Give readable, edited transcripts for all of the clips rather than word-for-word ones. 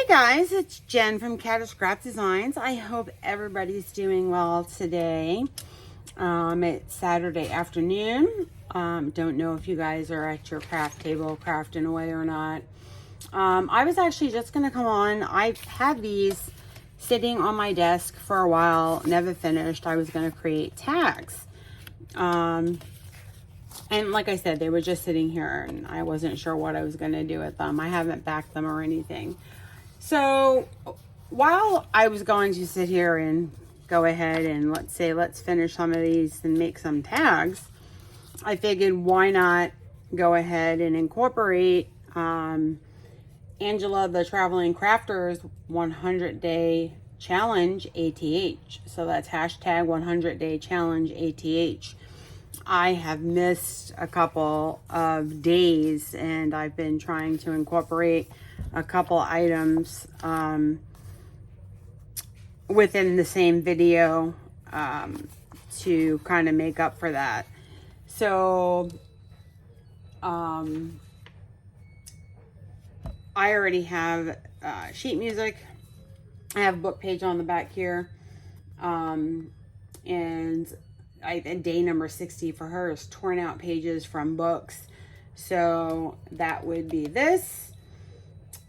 Guys, it's Jen from Scrap Designs. I hope everybody's doing well today. It's Saturday afternoon. Don't know if you guys are at your craft table crafting away or not. I was actually just going to come on. I've had these sitting on my desk for a while, never finished. I was going to create tags. And like I said, they were just sitting here and I wasn't sure what I was going to do with them. I haven't backed them or anything. So while I was going to sit here and go ahead and let's finish some of these and make some tags, I figured why not go ahead and incorporate Angela the Traveling Crafter's 100-day challenge ATH. So that's hashtag 100-day challenge ATH. I have missed a couple of days and I've been trying to incorporate a couple items within the same video to kind of make up for that. So I already have sheet music. I have a book page on the back here, and day number 60 for her is torn out pages from books. So that would be this.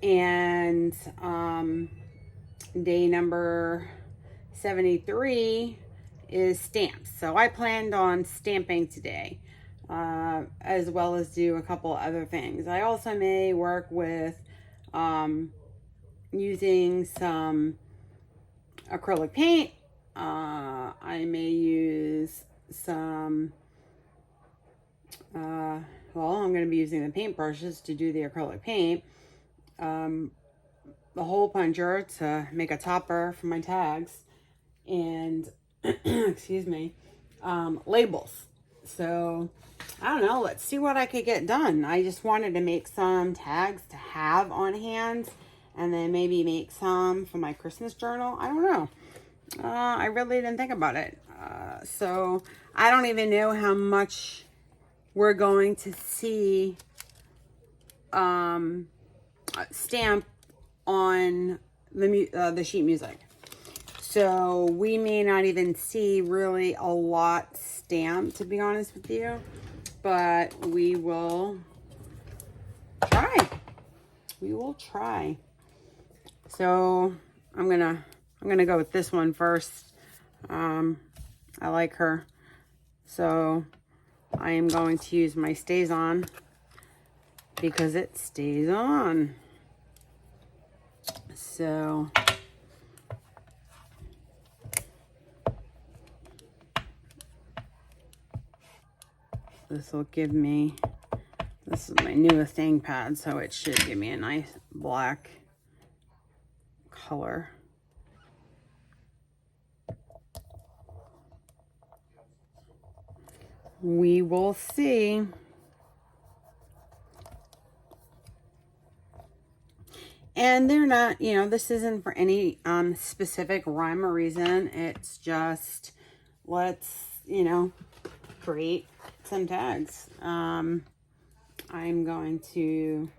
And day number 73 is stamps. So I planned on stamping today, as well as do a couple other things. I also may work with using some acrylic paint. I may use some, well, I'm going to be using the paintbrushes to do the acrylic paint. The hole puncher to make a topper for my tags, and excuse me, labels. So I don't know, let's see what I could get done. I just wanted to make some tags to have on hand and then maybe make some for my Christmas journal. I don't know. I really didn't think about it. So I don't even know how much we're going to see stamp on the sheet music. So we may not even see really a lot stamped, to be honest with you, but we will try. We will try. So I'm gonna go with this one first. I like her, so I am going to use my Stays On because it stays on. So this will give me, this is my newest ink pad, so it should give me a nice black color. We will see. And they're not, you know, this isn't for any specific rhyme or reason. It's just, let's, you know, create some tags. I'm going to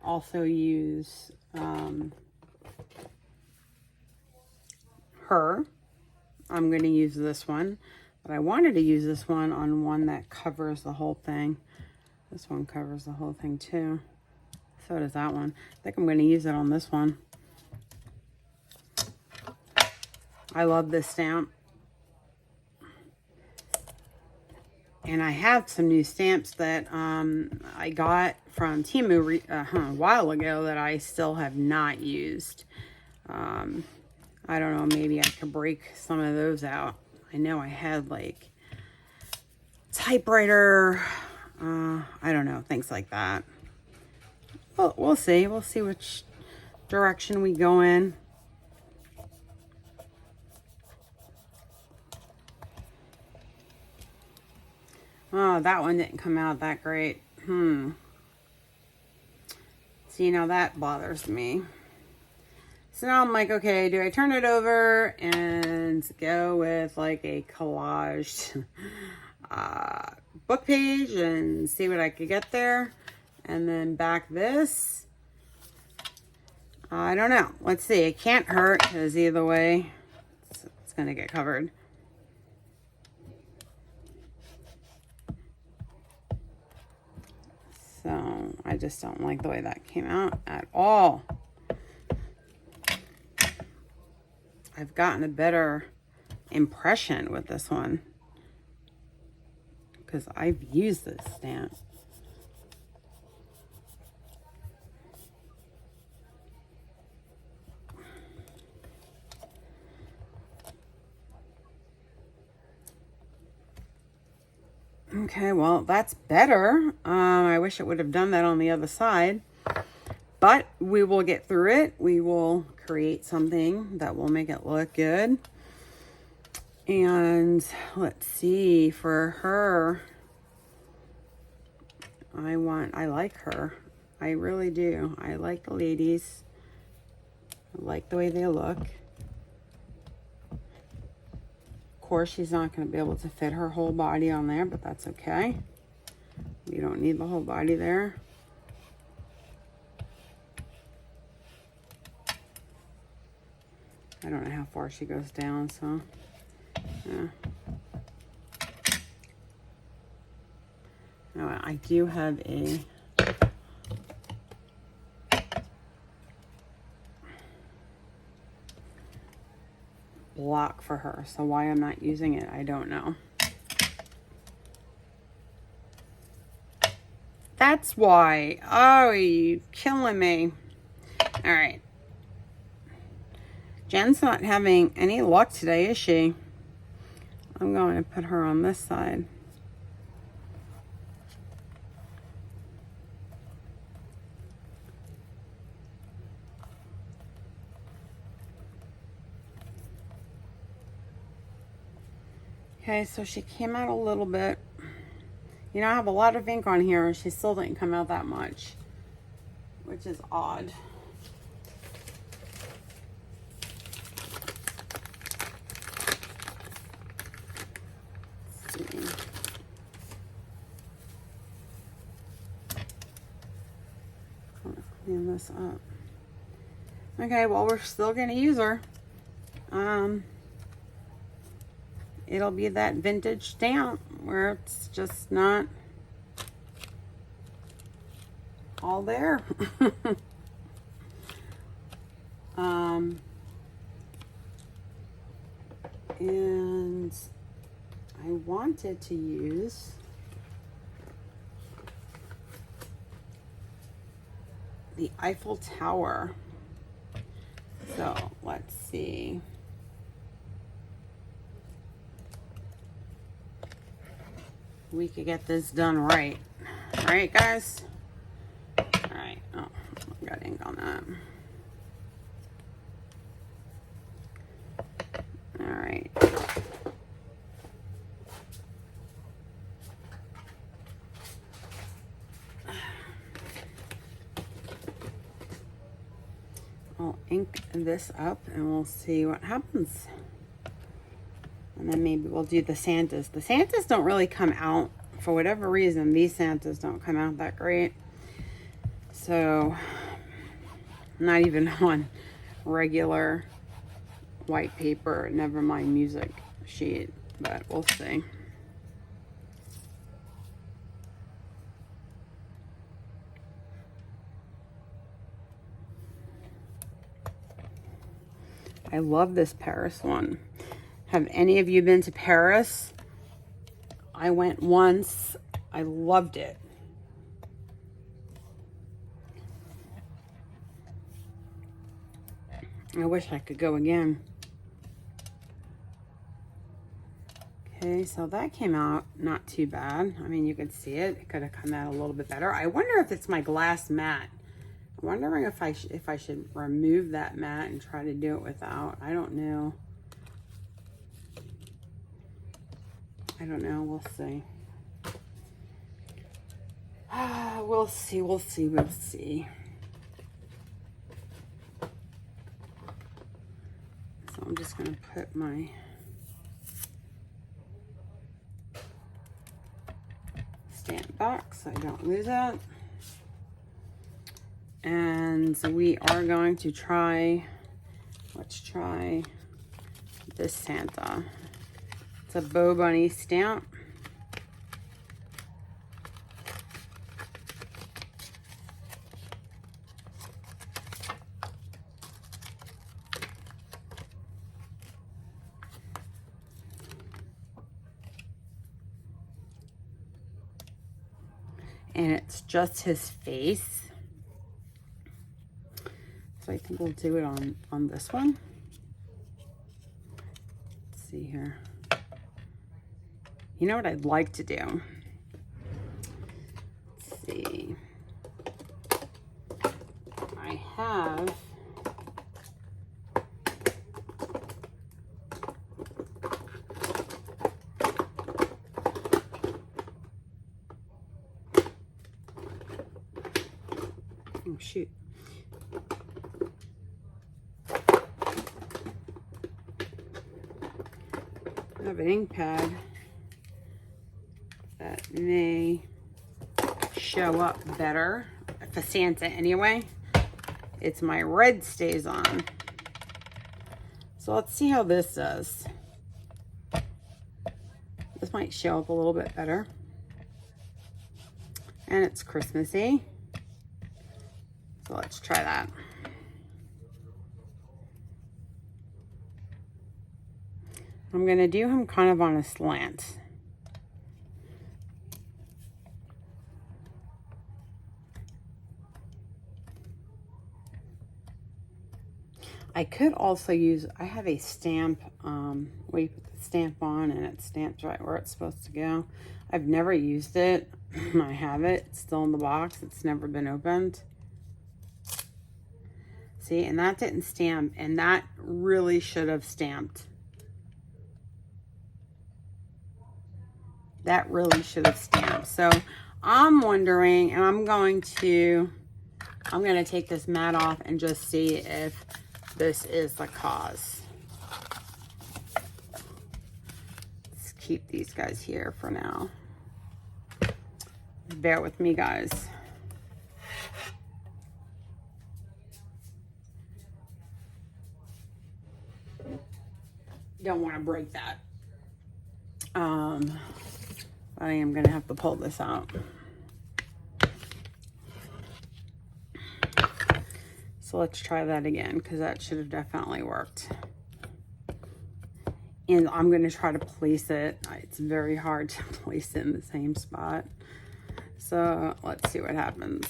also use her. I'm going to use this one, but I wanted to use this one on one that covers the whole thing. This one covers the whole thing too. So does that one. I think I'm going to use it on this one. I love this stamp. And I have some new stamps that I got from Temu a while ago that I still have not used. I don't know, maybe I could break some of those out. I know I had like typewriter, I don't know, things like that. Well, we'll see. We'll see which direction we go in. Oh, that one didn't come out that great. See, now that bothers me. So now I'm like, okay, do I turn it over and go with like a collaged book page and see what I could get there? And then back this. I don't know. Let's see. It can't hurt because either way, it's going to get covered. So I just don't like the way that came out at all. I've gotten a better impression with this one because I've used this stamp. Okay, well, that's better. I wish it would have done that on the other side, but we will get through it. We will create something that will make it look good. And let's see, for her, I like her. I really do. I like the ladies. I like the way they look. Of course, she's not going to be able to fit her whole body on there, but that's okay. You don't need the whole body there. I don't know how far she goes down, so yeah. Now, I do have a block for her, so why I'm not using it, I don't know. That's why. Oh, you killing me. All right. Jen's not having any luck today, is she? I'm going to put her on this side. Okay, so she came out a little bit. You know, I have a lot of ink on here and she still didn't come out that much, which is odd. Let's see. I'm gonna clean this up. Okay, well, we're still gonna use her. It'll be that vintage stamp where it's just not all there. And I wanted to use the Eiffel Tower. So let's see. We could get this done right. All right, guys? All right. Oh, I got ink on that. All right. I'll ink this up and we'll see what happens. And then maybe we'll do the Santas. The Santas don't really come out, for whatever reason, these Santas don't come out that great. So, not even on regular white paper, never mind music sheet, but we'll see. I love this Paris one. Have any of you been to Paris? I went once. I loved it. I wish I could go again. Okay, so that came out not too bad. I mean, you could see it. It could have come out a little bit better. I wonder if it's my glass mat. I'm wondering if I should remove that mat and try to do it without. I don't know. I don't know. We'll see. We'll see. We'll see. We'll see. So I'm just going to put my stamp back so I don't lose it. And And we are going to try, let's try this Santa. It's a Bow Bunny stamp. And it's just his face. So I think we'll do it on this one. Let's see here. You know what I'd like to do? Let's see. I have oh shoot. I have an ink pad that may show up better for Santa anyway. It's my red stays on. So let's see how this does. This might show up a little bit better. And it's Christmassy. So let's try that. I'm going to do him kind of on a slant. I could also use, I have a stamp, where you put the stamp on and it stamps right where it's supposed to go. I've never used it. I have it. It's still in the box. It's never been opened. See, and that didn't stamp, and that really should have stamped. That really should have stamped. So I'm wondering, and I'm going to take this mat off and just see if this is the cause. Let's keep these guys here for now. Bear with me, guys. Don't want to break that. I am going to have to pull this out. So let's try that again, because that should have definitely worked. And I'm going to try to place it. It's very hard to place it in the same spot. So let's see what happens.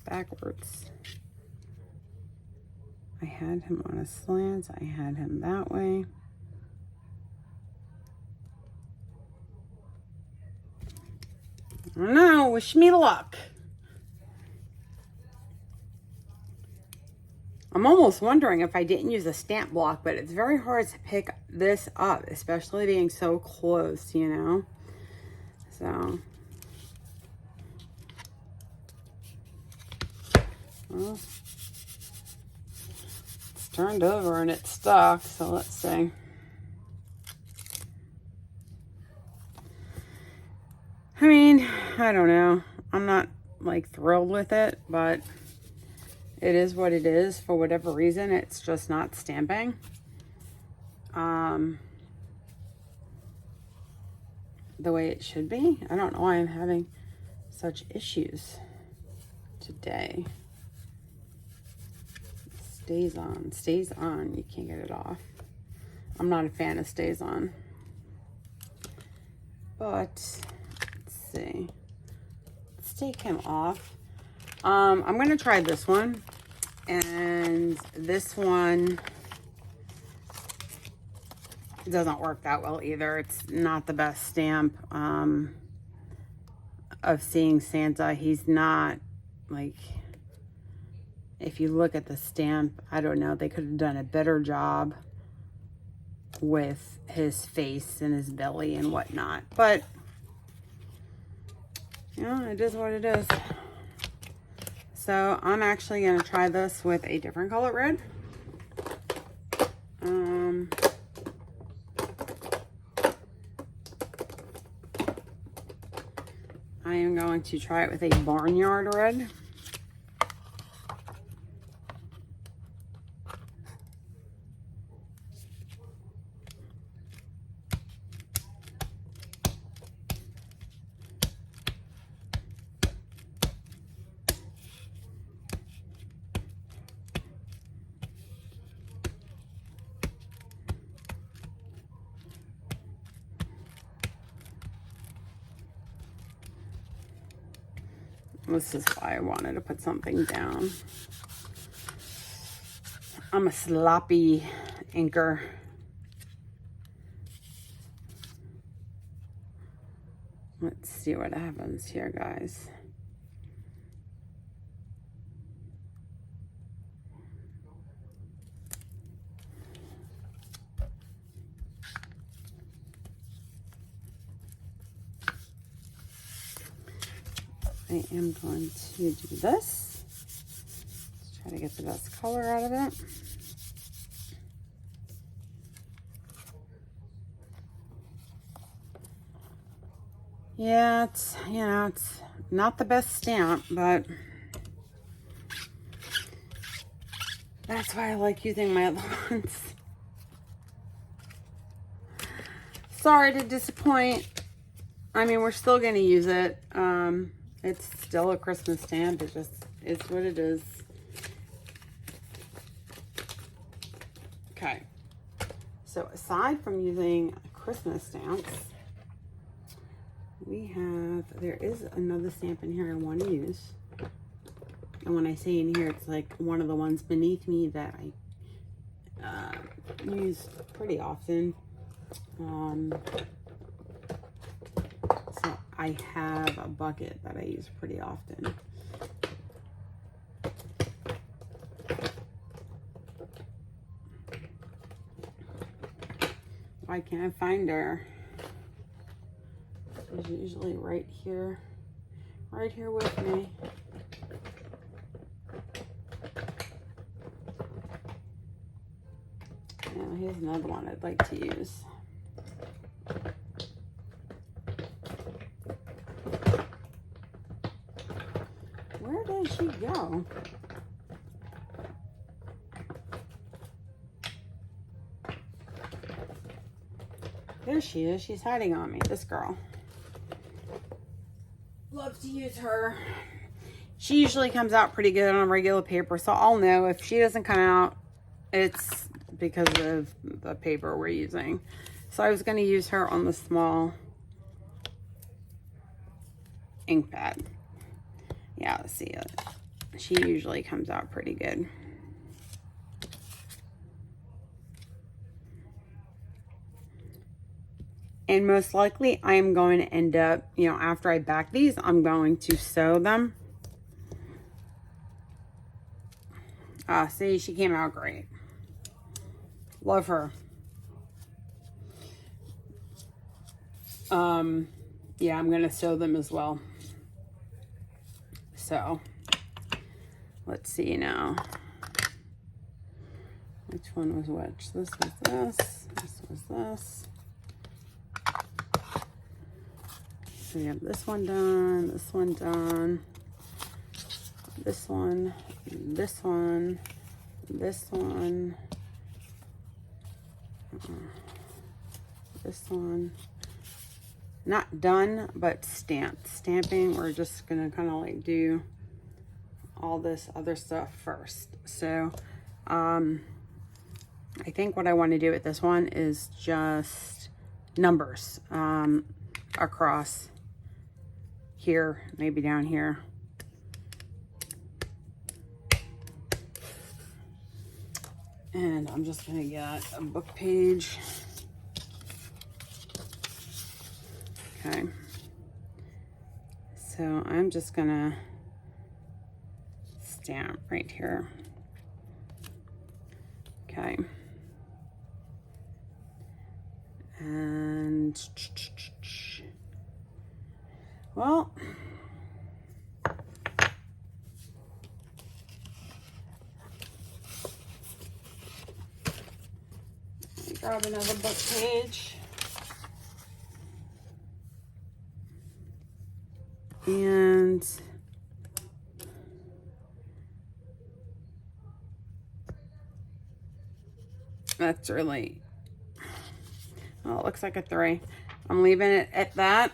Backwards. I had him on a slant. I had him that way. I don't know. Wish me luck. I'm almost wondering if I didn't use a stamp block, but it's very hard to pick this up, especially being so close, you know? So... well, it's turned over and it's stuck, so let's see. I mean, I don't know. I'm not like thrilled with it, but it is what it is. For whatever reason, it's just not stamping. The way it should be. I don't know why I'm having such issues today. Stays on, stays on. You can't get it off. I'm not a fan of stays on. But let's see. Let's take him off. I'm gonna try this one, and this one doesn't work that well either. It's not the best stamp of seeing Santa. He's not like. If you look at the stamp, I don't know, they could have done a better job with his face and his belly and whatnot. But, you know, it is what it is. So So I'm actually going to try this with a different color red. I am going to try it with a barnyard red. This is why I wanted to put something down. I'm a sloppy inker. Let's see what happens here, guys. I am going to do this. Let's try to get the best color out of it. Yeah, it's, you know, it's not the best stamp, but that's why I like using my other ones. Sorry to disappoint. I mean, we're still going to use it. It's still a Christmas stamp. It just is what it is. Okay. So aside from using Christmas stamps, there is another stamp in here I want to use. And when I say in here, it's like one of the ones beneath me that I use pretty often. So I have a bucket that I use pretty often. Why can't I find her? She's usually right here with me. Now here's another one I'd like to use. Where did she go? There she is. She's hiding on me, this girl. Love to use her. She usually comes out pretty good on regular paper, so I'll know if she doesn't come out, it's because of the paper we're using. So I was going to use her on the small ink pad. Yeah, let's see it. She usually comes out pretty good. And most likely I'm going to end up, you know, after I back these, I'm going to sew them. See, she came out great. Love her. Yeah, I'm going to sew them as well. So, let's see now. Which one was which? This was this. This was this. So we have this one done, this one done, this one, this one, this one, this one. Not done, but stamped. Stamping, we're just gonna kind of like do all this other stuff first. So, I think what I want to do with this one is just numbers across here, maybe down here. And I'm just gonna get a book page. Okay. So I'm just gonna stamp right here. Okay. And well, grab another book page. And that's really, oh, it looks like a 3. I'm leaving it at that.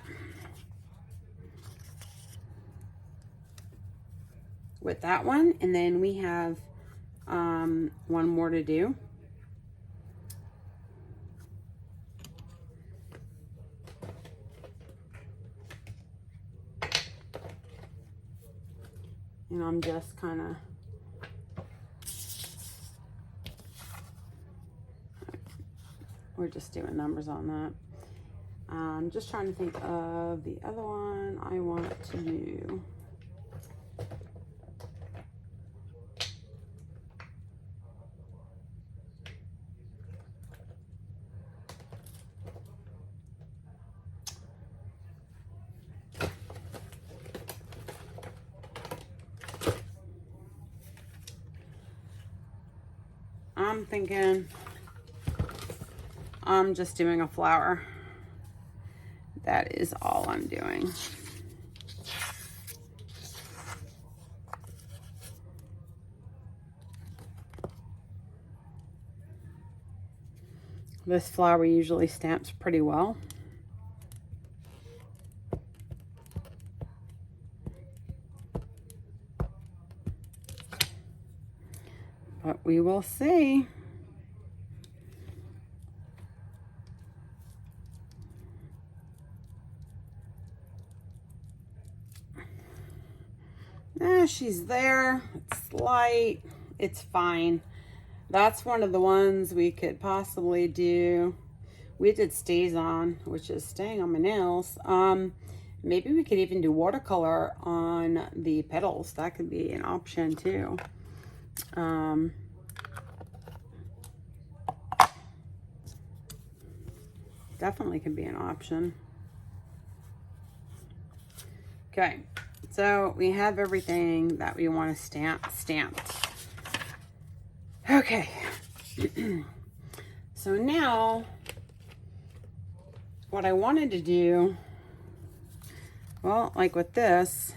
With that one, and then we have one more to do. And I'm just kind of we're just doing numbers on that. I'm just trying to think of the other one I want to do. I'm thinking I'm just doing a flower. That is all I'm doing. This flower usually stamps pretty well. But we will see. She's there. It's light. It's fine. That's one of the ones we could possibly do. We did stays on, which is staying on my nails. Maybe we could even do watercolor on the petals. That could be an option too. Definitely could be an option. Okay, so we have everything that we want to stamped. Okay, so now what I wanted to do, well, like with this,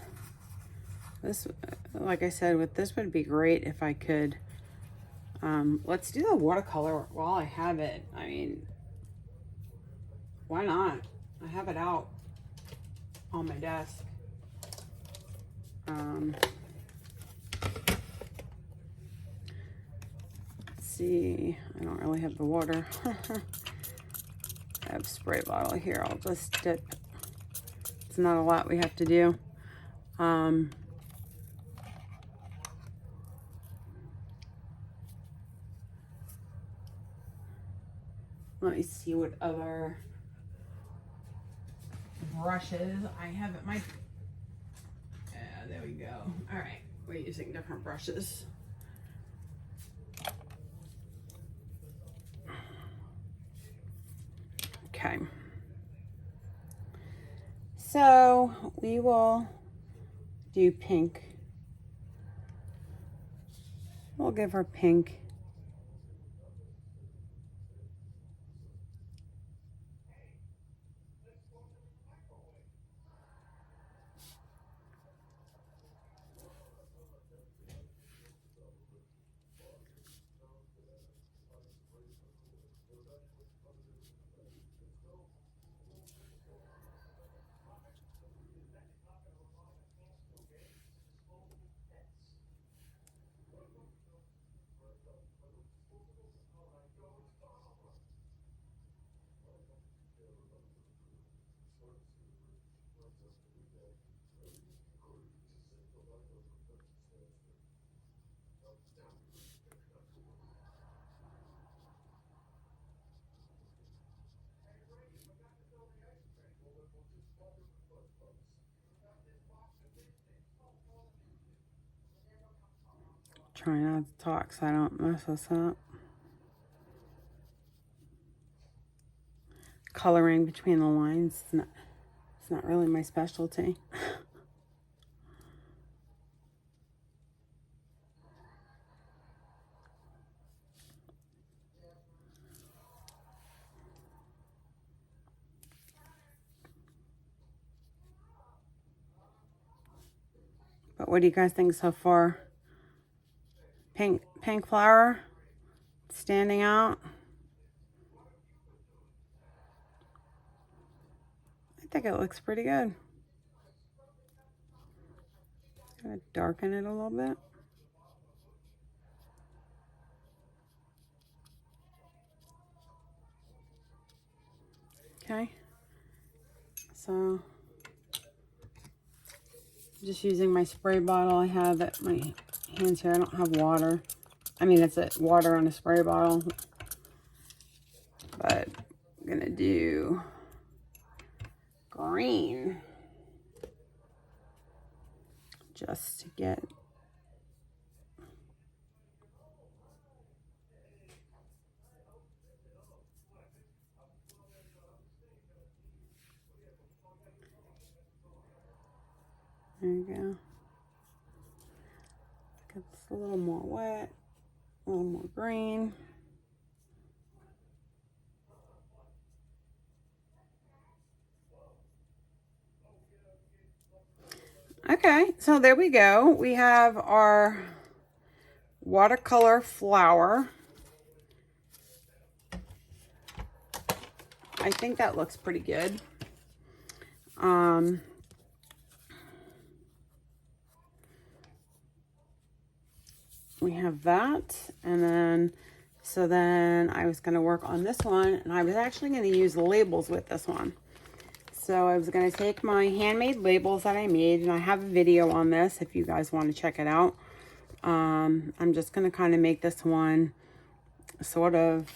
like I said, with this would be great if I could, let's do the watercolor while I have it. I mean, why not? I have it out on my desk. Let's see, I don't really have the water. I have a spray bottle here. I'll just dip. It's not a lot we have to do. Let me see what other brushes I have at my, there we go. All right, we're using different brushes. Okay. So we will do pink. We'll give her pink. Try not to talk so I don't mess this up. Coloring between the lines, it's not really my specialty. What do you guys think so far? Pink flower standing out. I think it looks pretty good. Gonna darken it a little bit. Okay. So just using my spray bottle I have at my hands here. I don't have water. I mean, it's water on a spray bottle. But I'm gonna do green just to get there you go. Get this a little more wet, a little more green. Okay, so there we go. We have our watercolor flower. I think that looks pretty good. We have that, and then so then I was going to work on this one, and I was actually going to use labels with this one. So I was going to take my handmade labels that I made, and I have a video on this if you guys want to check it out. I'm just going to kind of make this one sort of,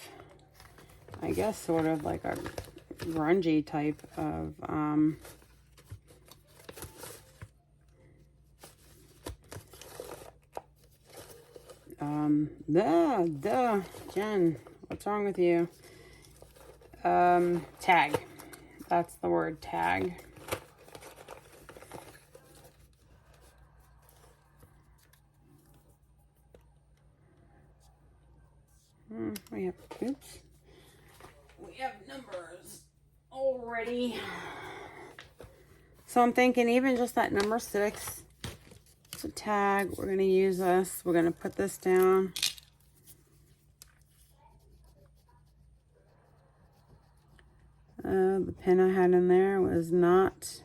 I guess, sort of like a grungy type of Jen, what's wrong with you? Tag. That's the word, tag. We have, oops. We have numbers already. So I'm thinking even just that number 6. It's a tag. We're going to use this. We're going to put this down. The pin I had in there was not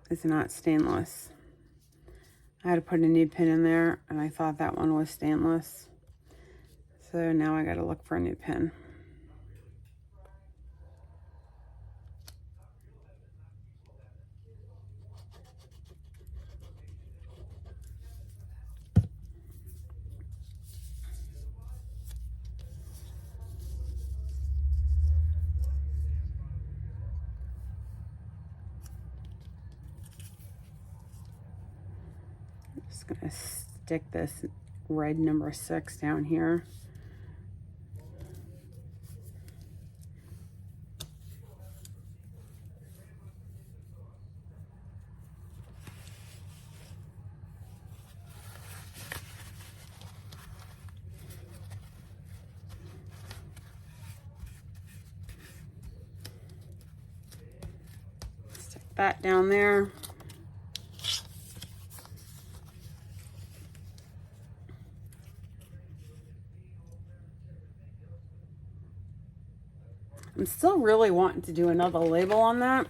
it's not stainless. I had to put a new pin in there, and I thought that one was stainless. So now I got to look for a new pin. Just gonna stick this red number 6 down here. Stick that down there. I'm still really wanting to do another label on that.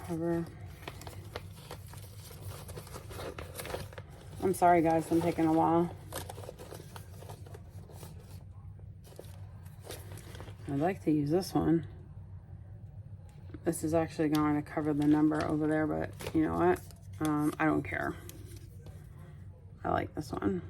Cover. I'm sorry guys, I'm taking a while. I'd like to use this one. This is actually going to cover the number over there, but you know what? I don't care. I like this one.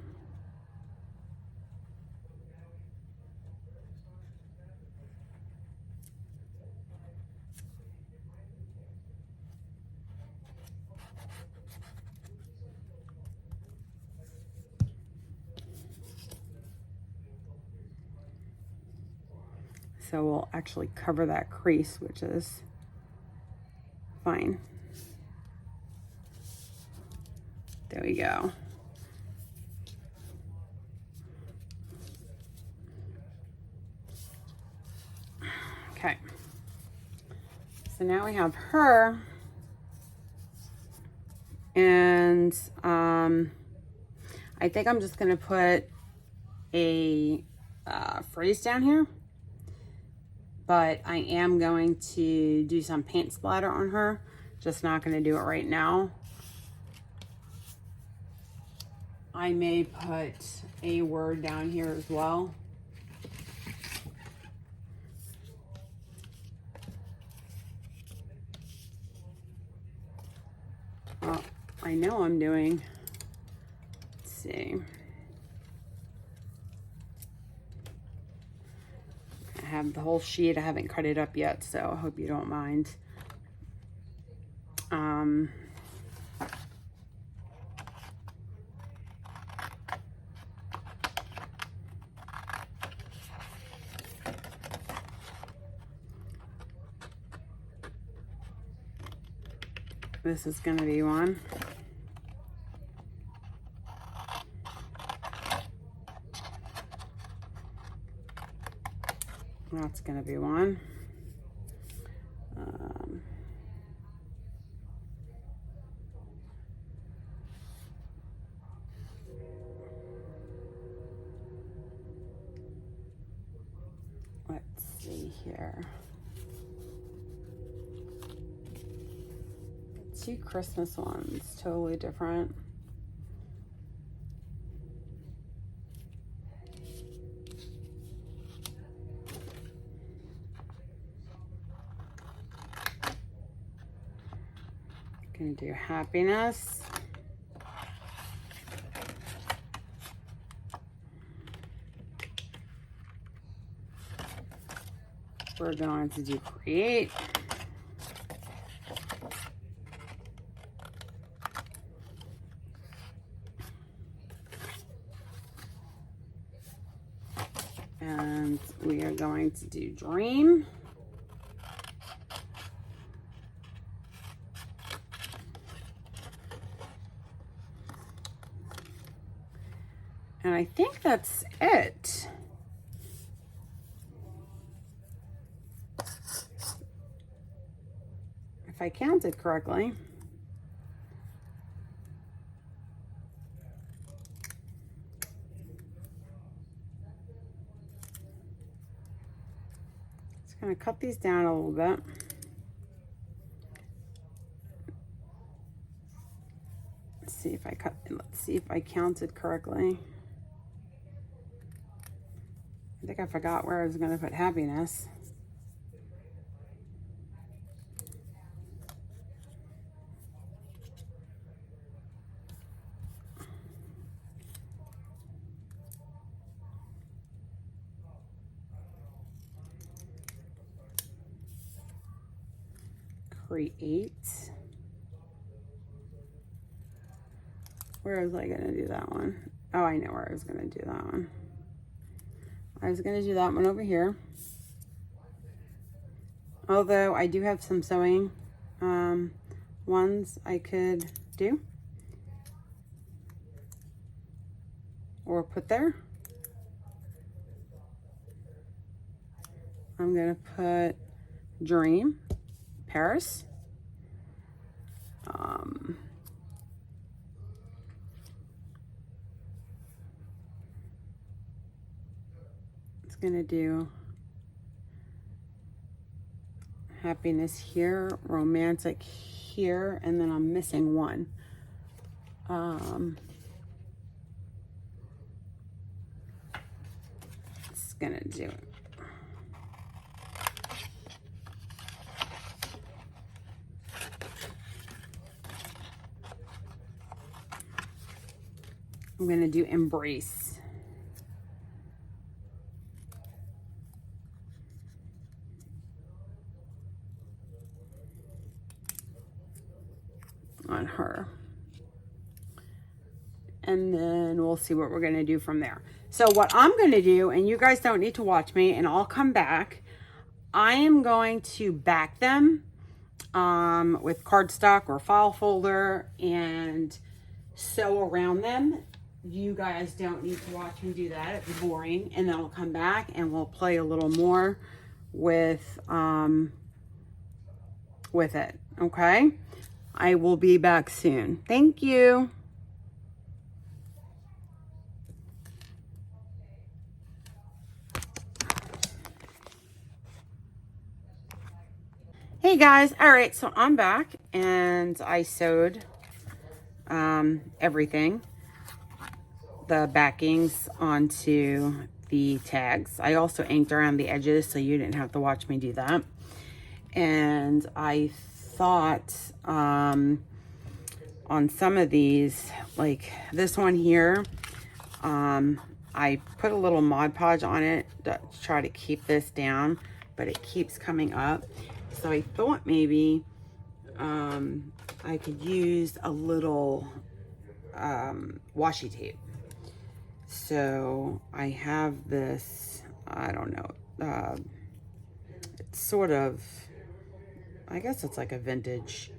So we'll actually cover that crease, which is fine. There we go. Okay. So now we have her. And I think I'm just going to put a phrase down here. But I am going to do some paint splatter on her. Just not going to do it right now. I may put a word down here as well. I know I'm doing, let's see. I have the whole sheet. I haven't cut it up yet, so I hope you don't mind. This is going to be one. That's going to be one. Let's see here. Two Christmas ones, totally different. Gonna do happiness. We're going to do create. And we are going to do dream. And I think that's it. If I counted correctly. Just gonna cut these down a little bit. Let's see if I counted correctly. I think I forgot where I was going to put happiness. Create. Where was I going to do that one? Oh, I know where I was going to do that one. I was going to do that one over here. Although I do have some sewing ones I could do. Or put there. I'm going to put Dream, Paris. Gonna do happiness here, romantic here, and then I'm missing one. It's gonna do it. I'm gonna do embrace. On her, and then we'll see what we're going to do from there. So what I'm going to do, and you guys don't need to watch me, and I'll come back. I am going to back them with cardstock or file folder and sew around them. You guys don't need to watch me do that. It's boring. And then I'll come back and we'll play a little more with it. Okay? I will be back soon. Thank you. Hey guys, all right, so I'm back and I sewed everything, the backings onto the tags. I also inked around the edges so you didn't have to watch me do that. And I thought on some of these, like this one here, I put a little Mod Podge on it to try to keep this down, but it keeps coming up. So I thought maybe I could use a little washi tape. So I have this, I don't know, it's sort of, I guess it's like a vintage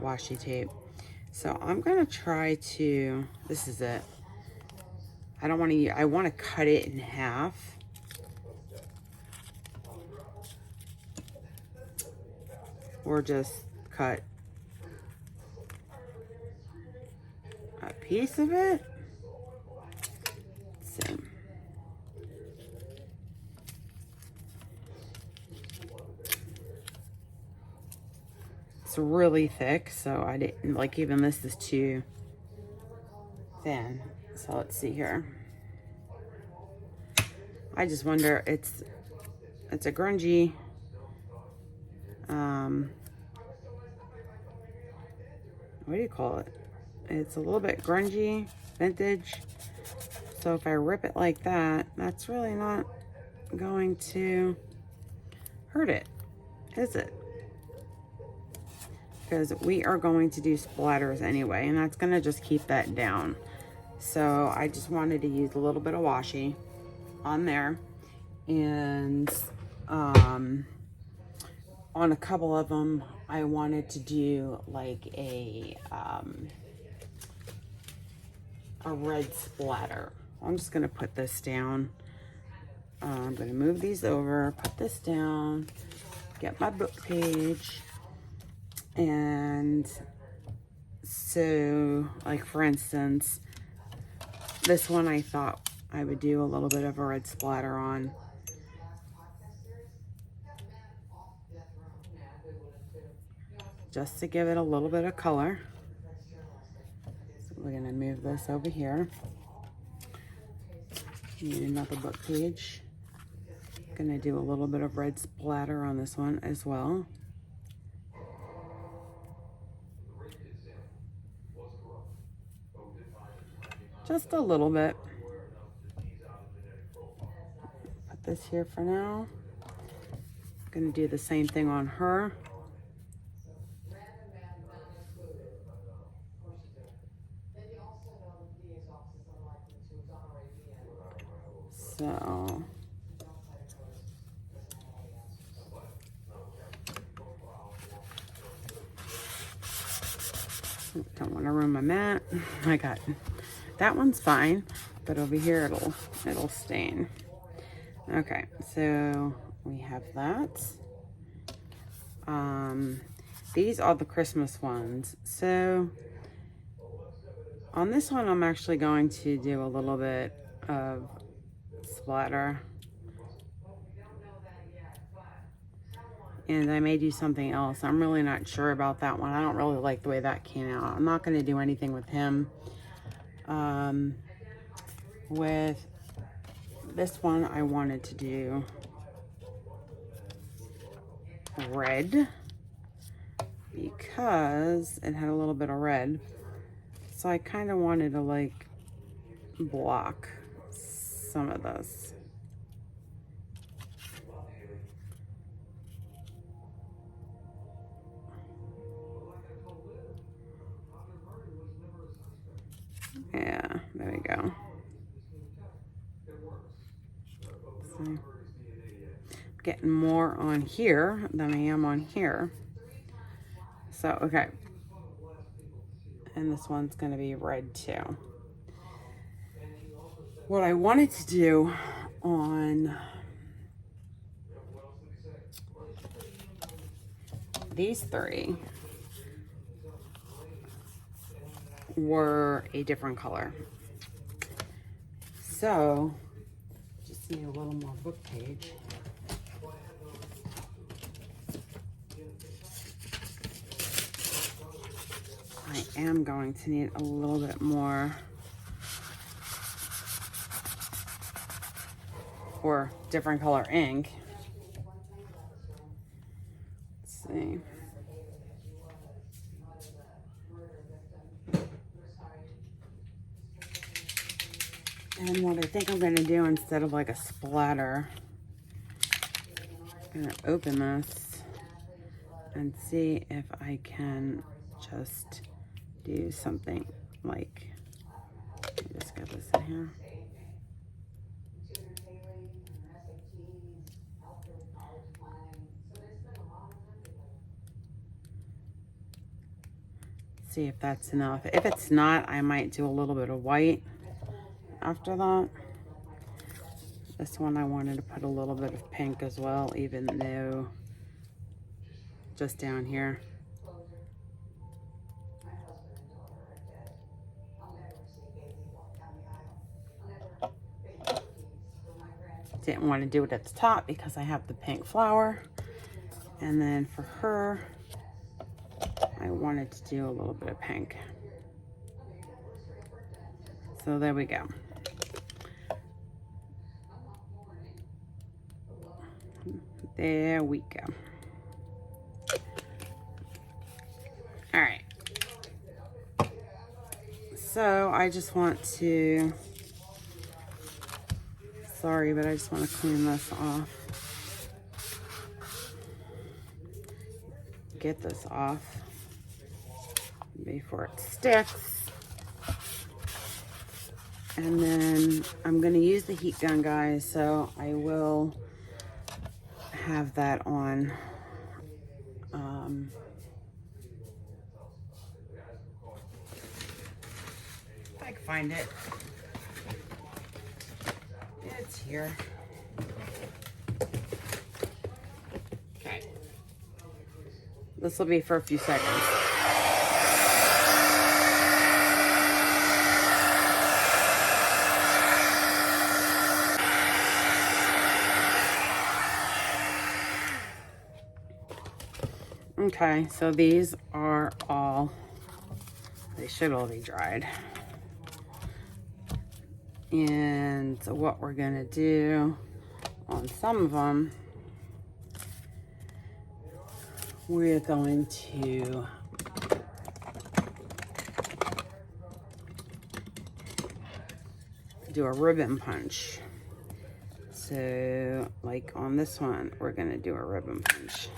washi tape. So I'm gonna try to, this is it. I don't want to, I want to cut it in half. Or just cut a piece of it. Let's see. It's really thick, so I didn't like, even this is too thin. So let's see here. I just wonder, it's a grungy what do you call it? It's a little bit grungy, vintage. So if I rip it like that, that's really not going to hurt it, is it? Because we are going to do splatters anyway, and that's gonna just keep that down. So I just wanted to use a little bit of washi on there, and on a couple of them, I wanted to do like a red splatter. I'm just gonna put this down. I'm gonna move these over, put this down, get my book page, and so, like for instance, this one I thought I would do a little bit of a red splatter on. Just to give it a little bit of color. So we're gonna move this over here. Need another book page. Gonna do a little bit of red splatter on this one as well. Just a little bit. Put this here for now. Gonna do the same thing on her. So don't want to ruin my mat. I got that one's fine, but over here it'll stain. Okay, so we have that. These are the Christmas ones. So on this one, I'm actually going to do a little bit of splatter. And I may do something else. I'm really not sure about that one. I don't really like the way that came out. I'm not going to do anything with him. With this one, I wanted to do red because it had a little bit of red. So I kind of wanted to like block some of this. Yeah, there we go. So getting more on here than I am on here. So, okay. And this one's going to be red too. What I wanted to do on these three were a different color. So, just need a little more book page. I am going to need a little bit more, or different color ink. Let's see. And what I think I'm going to do, instead of like a splatter, I'm going to open this and see if I can just do something like, let me just get this in here. See if that's enough. If it's not, I might do a little bit of white after that. This one I wanted to put a little bit of pink as well, even though just down here. Didn't want to do it at the top because I have the pink flower. And then for her, I wanted to do a little bit of pink. So there we go. There we go. All right. So I just want to, sorry, but I just want to clean this off. Get this off before it sticks. And then I'm going to use the heat gun, guys, so I will have that on. If I can find it. It's here. Okay. This will be for a few seconds. Okay, so these are all, they should all be dried. And so what we're gonna do on some of them, we're going to do a ribbon punch. So like on this one, we're gonna do a ribbon punch.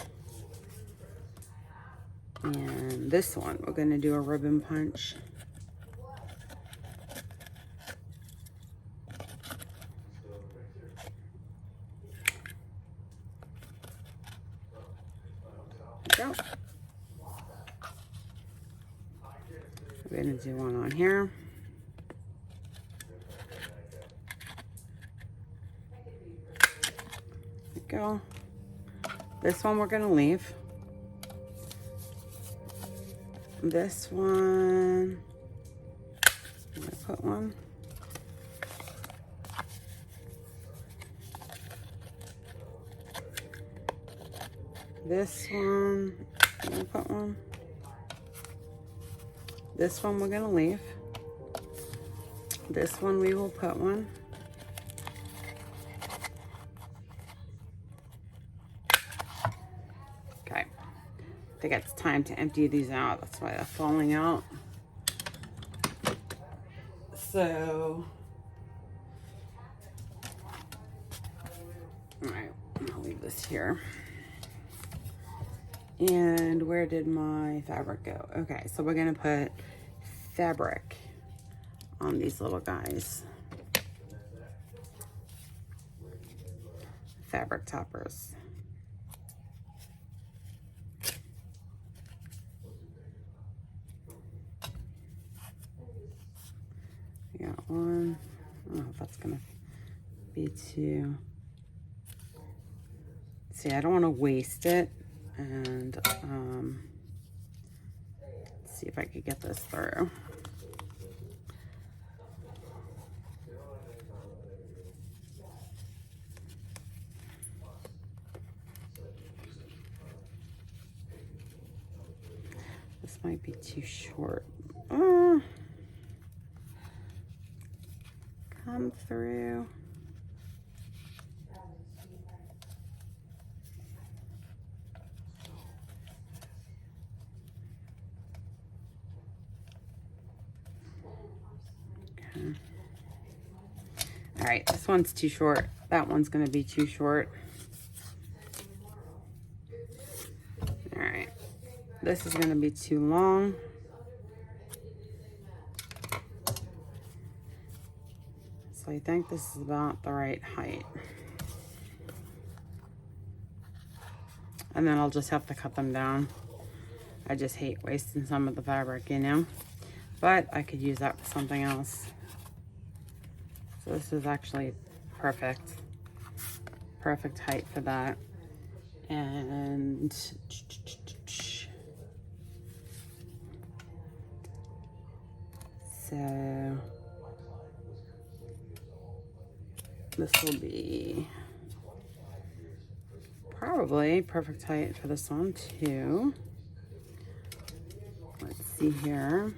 And this one, we're gonna do a ribbon punch. Go. We're gonna do one on here. There we go. This one we're gonna leave. This one, I'm gonna put one. This one, I'm gonna put one. This one we're gonna leave. This one we will put one. Okay. I think it's time to empty these out. That's why they're falling out. So, all right, I'll leave this here. And where did my fabric go? Okay, so we're gonna put fabric on these little guys. Fabric toppers. We got one. I don't know if that's gonna be too. See, I don't want to waste it, and let's see if I could get this through. This might be too short. Come through. Okay. All right, this one's too short. That one's going to be too short. All right, this is going to be too long. So I think this is about the right height. And then I'll just have to cut them down. I just hate wasting some of the fabric, you know? But I could use that for something else. So this is actually perfect. Perfect height for that. And so this will be probably perfect height for this one too. Let's see here.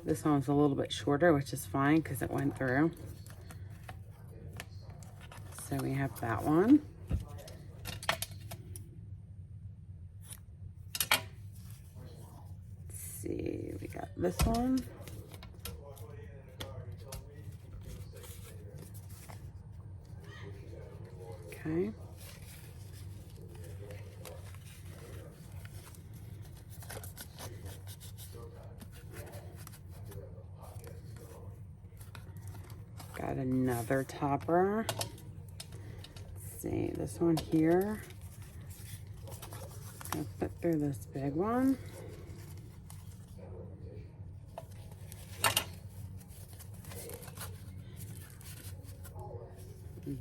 This one's a little bit shorter, which is fine because it went through. So we have that one. Let's see, we got this one. Okay. Got another topper. Let's see, this one here. Gonna put through this big one.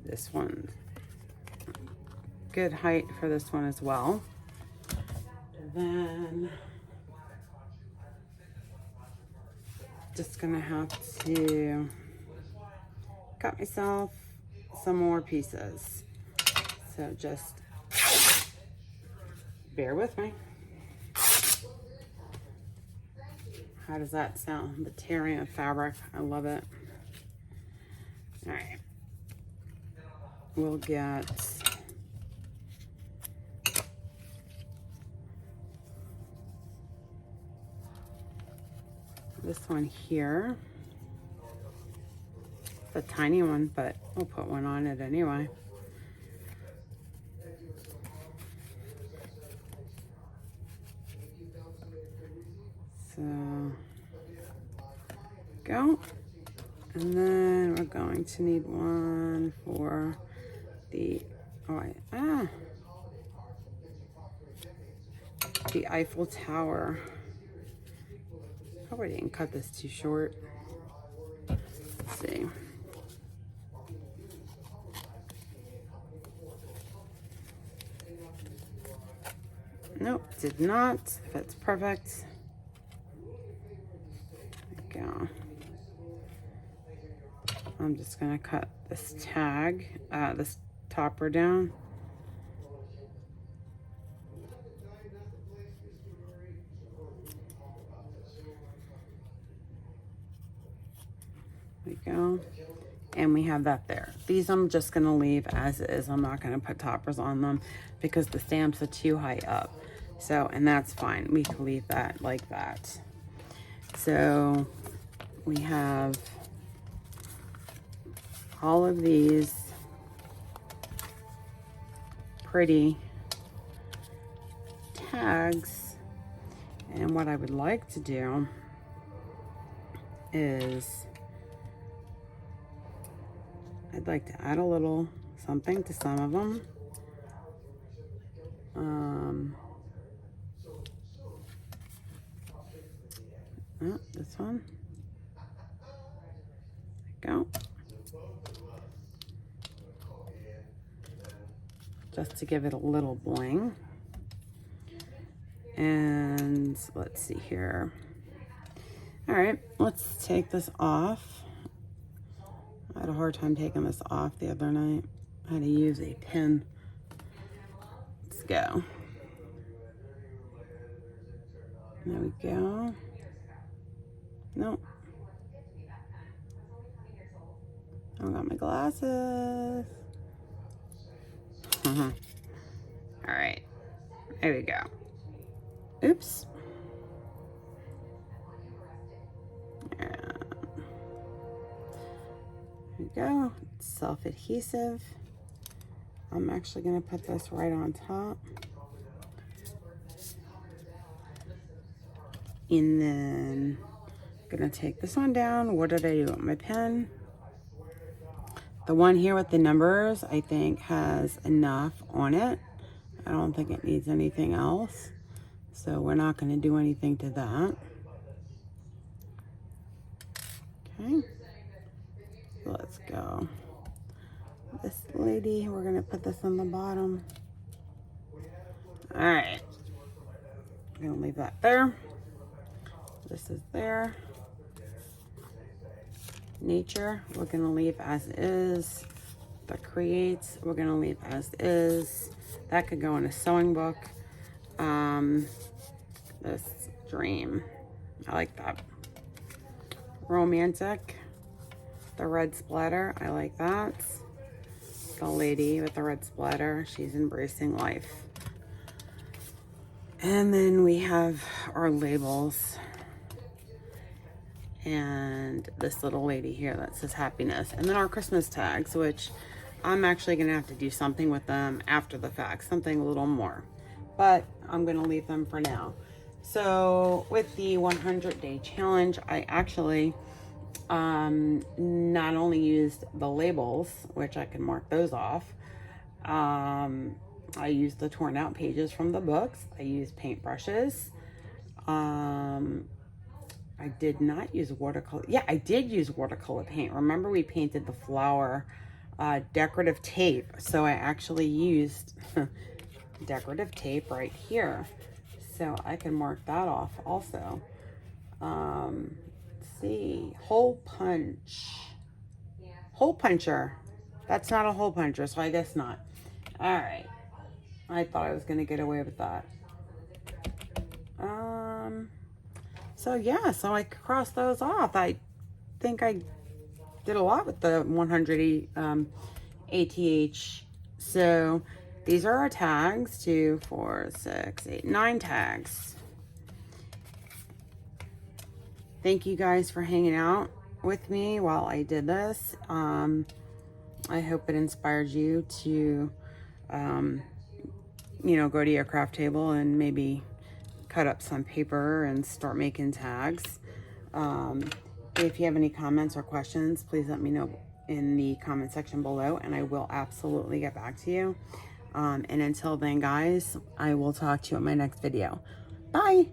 This one, good height for this one as well. And then just gonna have to cut myself some more pieces. So just bear with me. How does that sound? The tearing of fabric, I love it. All right. We'll get this one here. It's a tiny one, but we'll put one on it anyway. So, go. And then we're going to need one for the, the Eiffel Tower. Hope I didn't cut this too short. Let's see. Nope, did not. Fits perfect. There we go. I'm just gonna cut this tag, this topper down. There we go. And we have that there. These I'm just gonna leave as is. I'm not gonna put toppers on them because the stamps are too high up. So, and that's fine. We can leave that like that. So we have all of these pretty tags, and what I would like to do is I'd like to add a little something to some of them. Oh, this one. There we go. Just to give it a little bling. And let's see here. All right, let's take this off. I had a hard time taking this off the other night. I had to use a pin. Let's go. There we go. Nope. I don't got my glasses. All right, there we go. Oops. There we go. Self-adhesive. I'm actually going to put this right on top. And then I'm going to take this one down. What did I do with my pen? The one here with the numbers, I think, has enough on it. I don't think it needs anything else. So we're not going to do anything to that. Okay. Let's go. This lady, we're going to put this on the bottom. All right. I'm going to leave that there. This is there. Nature, we're going to leave as is. The creates, we're going to leave as is. That could go in a sewing book. This dream, I like that. Romantic, the red splatter, I like that. The lady with the red splatter, she's embracing life. And then we have our labels. And this little lady here that says happiness. And then our Christmas tags, which I'm actually going to have to do something with them after the fact. Something a little more. But I'm going to leave them for now. So with the 100-day challenge, I actually not only used the labels, which I can mark those off. I used the torn out pages from the books. I used paintbrushes. I did not use watercolor. Yeah, I did use watercolor paint. Remember we painted the flower decorative tape. So I actually used decorative tape right here. So I can mark that off also. Let's see. Hole punch. Hole puncher. That's not a hole puncher, so I guess not. All right. I thought I was going to get away with that. So yeah, so I crossed those off. I think I did a lot with the 100 ATH. So these are our tags. 2, 4, 6, 8, 9 tags. Thank you guys for hanging out with me while I did this. I hope it inspired you to, you know, go to your craft table and maybe cut up some paper and start making tags. If you have any comments or questions, please let me know in the comment section below, and I will absolutely get back to you. And until then, guys, I will talk to you in my next video. Bye.